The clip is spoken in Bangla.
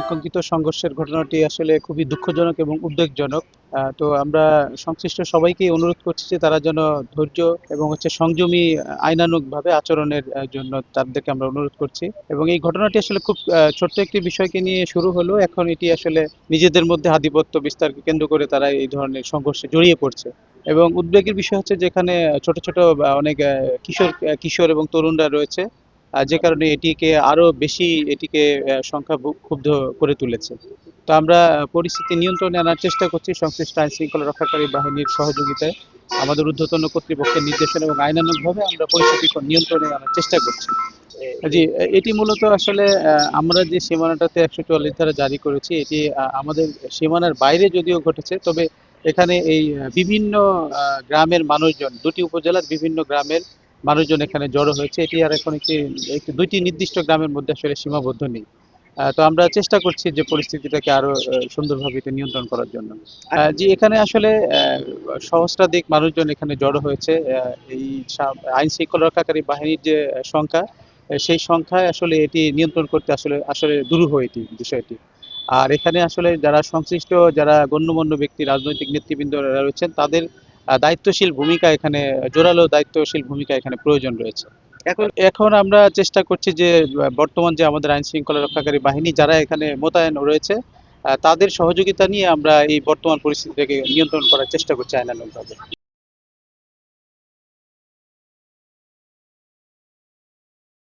আকাঙ্ক্ষিত সংঘর্ষের ঘটনাটি আসলে খুবই দুঃখজনক এবং উদ্বেগজনক। তো আমরা সংশ্লিষ্ট সবাইকেই অনুরোধ করছি যে তারা যেন ধৈর্য এবং সংযমী আইনানুগভাবে আচরণের জন্য তাদেরকে আমরা অনুরোধ করছি। এবং এই ঘটনাটি আসলে খুব ছোট্ট একটি বিষয়কে নিয়ে শুরু হলো, এখন এটি আসলে নিজেদের মধ্যে আধিপত্য বিস্তারকে কেন্দ্র করে তারা এই ধরনের সংঘর্ষে জড়িয়ে পড়ছে। এবং উদ্বেগের বিষয় হচ্ছে যেখানে ছোট ছোট অনেক কিশোর কিশোর এবং তরুণরা রয়েছে, যে কারণে এটিকে আরো বেশি এটিকে সংখ্যা ক্ষুব্ধ করে তুলেছে। তো আমরা পরিস্থিতি নিয়ন্ত্রণে আনার চেষ্টা করছি সংশ্লিষ্ট আইন শৃঙ্খলা রক্ষাকারী বাহিনীর সহযোগিতায়। আমাদের ঊর্ধ্বতন কর্তৃপক্ষের নির্দেশনা এবং আইনানুগভাবে আমরা পরিস্থিতি নিয়ন্ত্রণে আনার চেষ্টা করছি। জি, এটি মূলত আসলে আমরা যে সীমানাটাতে ১৪৪ ধারা জারি করেছি, এটি আমাদের সীমানার বাইরে যদিও ঘটেছে, তবে এখানে এই বিভিন্ন গ্রামের মানুষজন, দুটি উপজেলার বিভিন্ন গ্রামের মানুষজন এখানে জড়ো হয়েছে। এটি আর এখন দুইটি নির্দিষ্ট গ্রামের মধ্যে আসলে সীমাবদ্ধ নেই। তো আমরা চেষ্টা করছি যে পরিস্থিতিটাকে আরো সুন্দরভাবে এটা নিয়ন্ত্রণ করার জন্য। জি, এখানে আসলে সহস্রাধিক মানুষজন এখানে জড়ো হয়েছে। এই আইন শৃঙ্খলা রক্ষাকারী বাহিনীর যে সংখ্যা, সেই সংখ্যায় আসলে এটি নিয়ন্ত্রণ করতে আসলে আসলে দুরূহ এটি বিষয়টি। আর এখানে আসলে যারা সংশ্লিষ্ট, যারা গণ্যমান্য ব্যক্তি, রাজনৈতিক নেতৃবৃন্দ রয়েছেন, তাদের দায়িত্বশীল ভূমিকা এখানে, জোরালো দায়িত্বশীল ভূমিকা এখানে প্রয়োজন রয়েছে। এখন আমরা চেষ্টা করছি যে বর্তমান যে আমাদের আইন শৃঙ্খলা রক্ষাকারী বাহিনী যারা এখানে মোতায়েন রয়েছে, তাদের সহযোগিতা নিয়ে আমরা এই বর্তমান পরিস্থিতিটাকে নিয়ন্ত্রণ করার চেষ্টা করছি আইনানুগভাবে।